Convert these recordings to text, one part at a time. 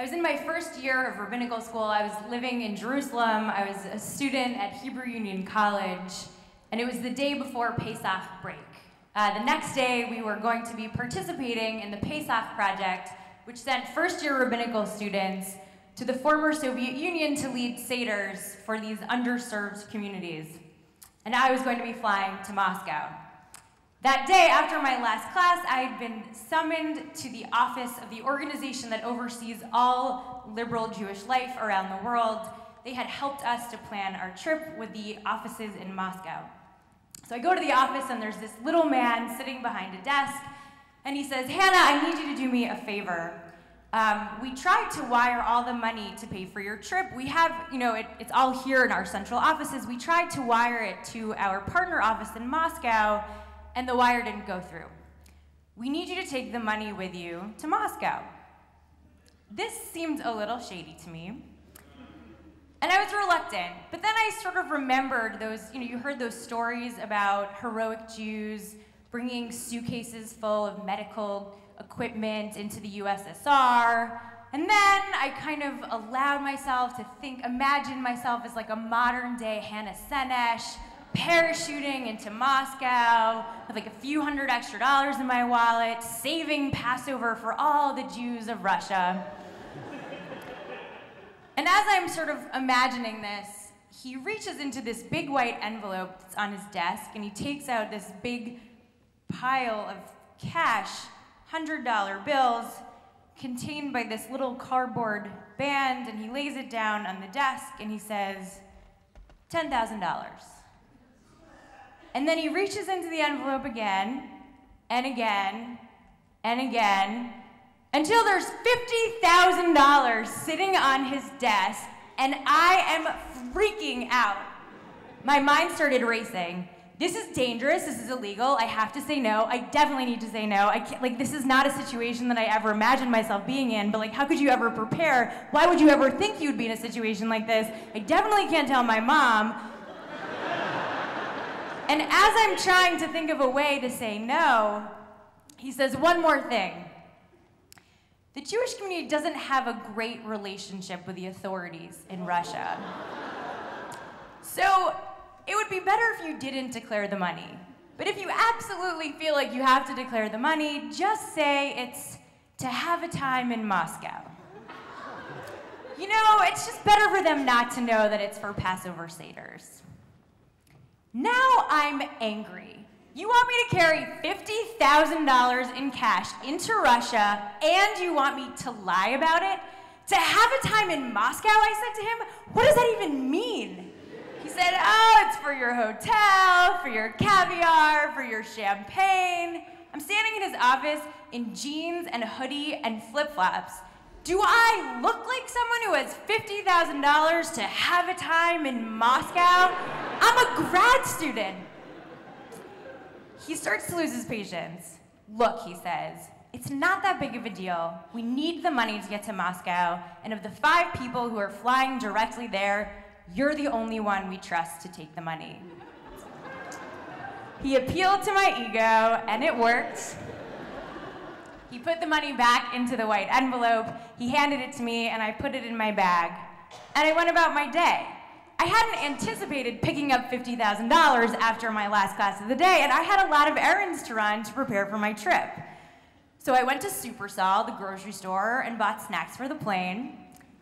I was in my first year of rabbinical school. I was living in Jerusalem. I was a student at Hebrew Union College, and it was the day before Pesach break. The next day, we were going to be participating in the Pesach Project, which sent first-year rabbinical students to the former Soviet Union to lead seders for these underserved communities. And I was going to be flying to Moscow. That day, after my last class, I had been summoned to the office of the organization that oversees all liberal Jewish life around the world. They had helped us to plan our trip with the offices in Moscow. So I go to the office, and there's this little man sitting behind a desk, and he says, "Hannah, I need you to do me a favor. We tried to wire all the money to pay for your trip. We have, it's all here in our central offices. We tried to wire it to our partner office in Moscow, and the wire didn't go through. We need you to take the money with you to Moscow." This seemed a little shady to me, and I was reluctant. But then I sort of remembered those, you heard those stories about heroic Jews bringing suitcases full of medical equipment into the USSR. And then I kind of allowed myself to imagine myself as like a modern day Hannah Senesh, parachuting into Moscow with like a few $100 extra in my wallet, saving Passover for all the Jews of Russia. And as I'm sort of imagining this, he reaches into this big white envelope that's on his desk, and he takes out this big pile of cash, $100 bills, contained by this little cardboard band, and he lays it down on the desk, and he says, $10,000. And then he reaches into the envelope again, and again, and again, until there's $50,000 sitting on his desk, and I am freaking out. My mind started racing. This is dangerous, this is illegal, I have to say no, I definitely need to say no. I can't, this is not a situation that I ever imagined myself being in, but how could you ever prepare? Why would you ever think you'd be in a situation like this? I definitely can't tell my mom. And as I'm trying to think of a way to say no, he says one more thing. The Jewish community doesn't have a great relationship with the authorities in Russia. So it would be better if you didn't declare the money. But if you absolutely feel like you have to declare the money, just say it's to have a time in Moscow. It's just better for them not to know that it's for Passover seders. Now I'm angry. You want me to carry $50,000 in cash into Russia, and you want me to lie about it? To have a time in Moscow, I said to him. What does that even mean? He said, "Oh, it's for your hotel, for your caviar, for your champagne." I'm standing in his office in jeans and a hoodie and flip-flops. Do I look like someone who has $50,000 to have a time in Moscow? I'm a grad student. He starts to lose his patience. "Look," he says, "it's not that big of a deal. We need the money to get to Moscow, and of the 5 people who are flying directly there, you're the only one we trust to take the money." He appealed to my ego, and it worked. He put the money back into the white envelope, he handed it to me, and I put it in my bag. And I went about my day. I hadn't anticipated picking up $50,000 after my last class of the day, and I had a lot of errands to run to prepare for my trip. So I went to Supersol, the grocery store, and bought snacks for the plane.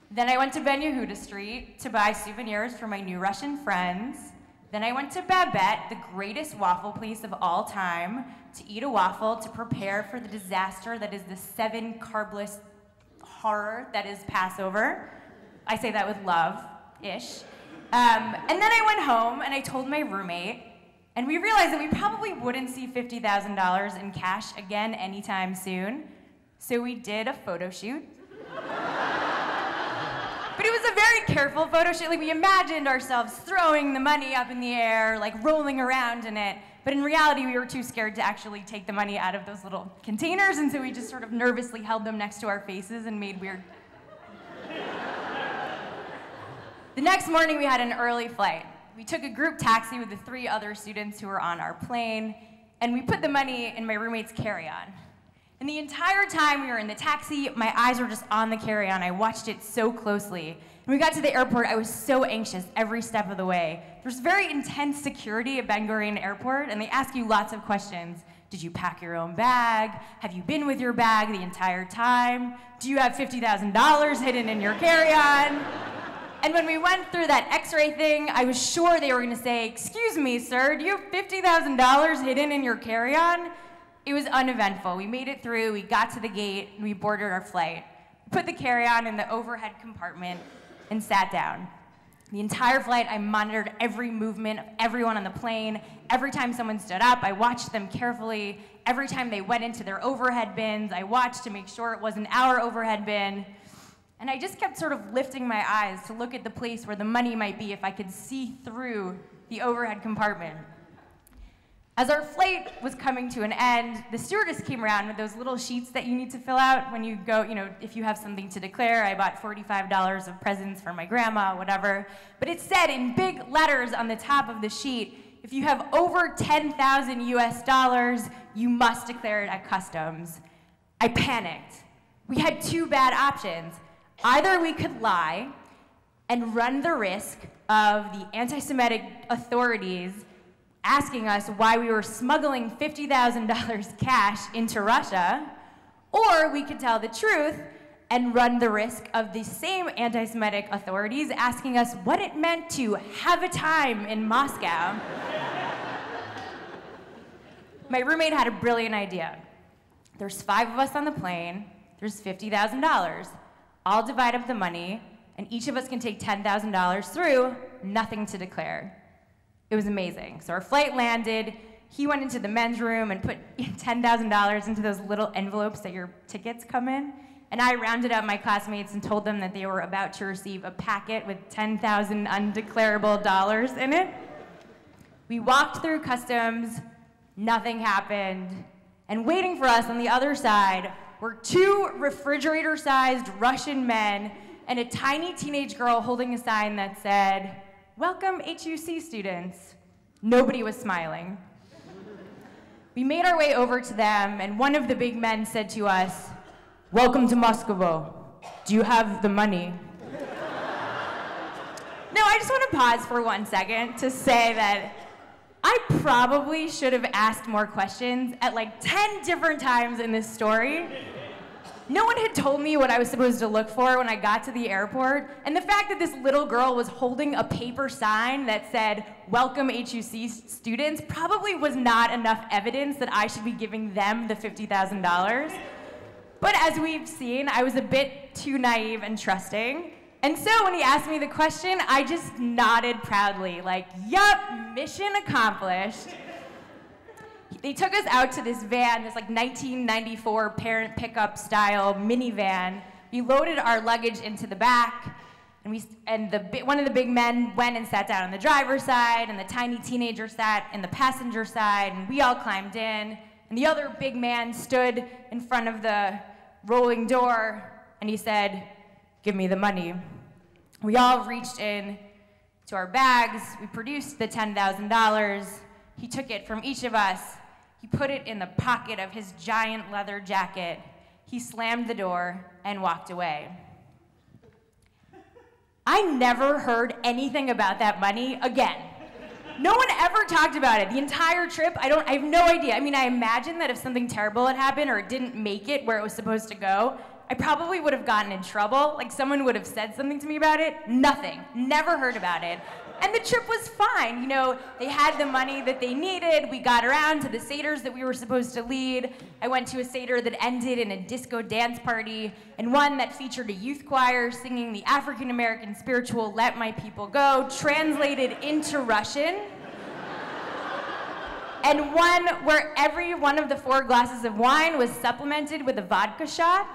Then I went to Ben Yehuda Street to buy souvenirs for my new Russian friends. Then I went to Babette, the greatest waffle place of all time, to eat a waffle to prepare for the disaster that is the 7 carbless horror that is Passover. I say that with love-ish. And then I went home and I told my roommate, and we realized that we probably wouldn't see $50,000 in cash again anytime soon. So we did a photo shoot. But it was a very careful photo shoot. We imagined ourselves throwing the money up in the air, rolling around in it. But in reality, we were too scared to actually take the money out of those little containers, and so we just sort of nervously held them next to our faces and made weird. The next morning, we had an early flight. We took a group taxi with the 3 other students who were on our plane, and we put the money in my roommate's carry-on. And the entire time we were in the taxi, my eyes were just on the carry-on. I watched it so closely. When we got to the airport, I was so anxious every step of the way. There's very intense security at Ben Gurion Airport, and they ask you lots of questions. Did you pack your own bag? Have you been with your bag the entire time? Do you have $50,000 hidden in your carry-on? And when we went through that x-ray thing, I was sure they were gonna say, "Excuse me, sir, do you have $50,000 hidden in your carry-on?" It was uneventful. We made it through, we got to the gate, and we boarded our flight. We put the carry-on in the overhead compartment and sat down. The entire flight, I monitored every movement of everyone on the plane. Every time someone stood up, I watched them carefully. Every time they went into their overhead bins, I watched to make sure it wasn't our overhead bin. And I just kept sort of lifting my eyes to look at the place where the money might be if I could see through the overhead compartment. As our flight was coming to an end, the stewardess came around with those little sheets that you need to fill out when you go, if you have something to declare. I bought $45 of presents for my grandma, whatever. But it said in big letters on the top of the sheet, if you have over 10,000 US dollars, you must declare it at customs. I panicked. We had two bad options. Either we could lie and run the risk of the anti-Semitic authorities asking us why we were smuggling $50,000 cash into Russia, or we could tell the truth and run the risk of the same anti-Semitic authorities asking us what it meant to have a time in Moscow. My roommate had a brilliant idea. There's 5 of us on the plane, there's $50,000. I'll divide up the money, and each of us can take $10,000 through, nothing to declare. It was amazing. So our flight landed, he went into the men's room and put $10,000 into those little envelopes that your tickets come in, and I rounded up my classmates and told them that they were about to receive a packet with 10,000 undeclarable dollars in it. We walked through customs, nothing happened, and waiting for us on the other side were 2 refrigerator-sized Russian men and a tiny teenage girl holding a sign that said, "Welcome HUC students." Nobody was smiling. We made our way over to them, and one of the big men said to us, "Welcome to Moscow. Do you have the money?" No, I just want to pause for 1 second to say that I probably should have asked more questions at like 10 different times in this story. No one had told me what I was supposed to look for when I got to the airport, and the fact that this little girl was holding a paper sign that said, "Welcome HUC students," probably was not enough evidence that I should be giving them the $50,000. But as we've seen, I was a bit too naive and trusting. And so when he asked me the question, I just nodded proudly, like, yup, mission accomplished. They took us out to this van, this like 1994 parent pickup style minivan. We loaded our luggage into the back, and one of the big men went and sat down on the driver's side, and the tiny teenager sat in the passenger side, and we all climbed in, and the other big man stood in front of the rolling door, and he said, "Give me the money." We all reached in to our bags. We produced the $10,000. He took it from each of us. He put it in the pocket of his giant leather jacket. He slammed the door and walked away. I never heard anything about that money again. No one ever talked about it. The entire trip, I have no idea. I mean, I imagine that if something terrible had happened or it didn't make it where it was supposed to go, I probably would have gotten in trouble. Like someone would have said something to me about it. Nothing. Never heard about it. And the trip was fine. You know, they had the money that they needed. We got around to the seders that we were supposed to lead. I went to a seder that ended in a disco dance party, and one that featured a youth choir singing the African-American spiritual "Let My People Go," translated into Russian. And one where every one of the 4 glasses of wine was supplemented with a vodka shot.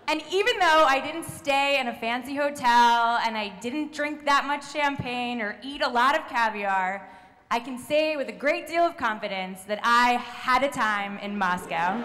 And even though I didn't stay in a fancy hotel and I didn't drink that much champagne or eat a lot of caviar, I can say with a great deal of confidence that I had a time in Moscow.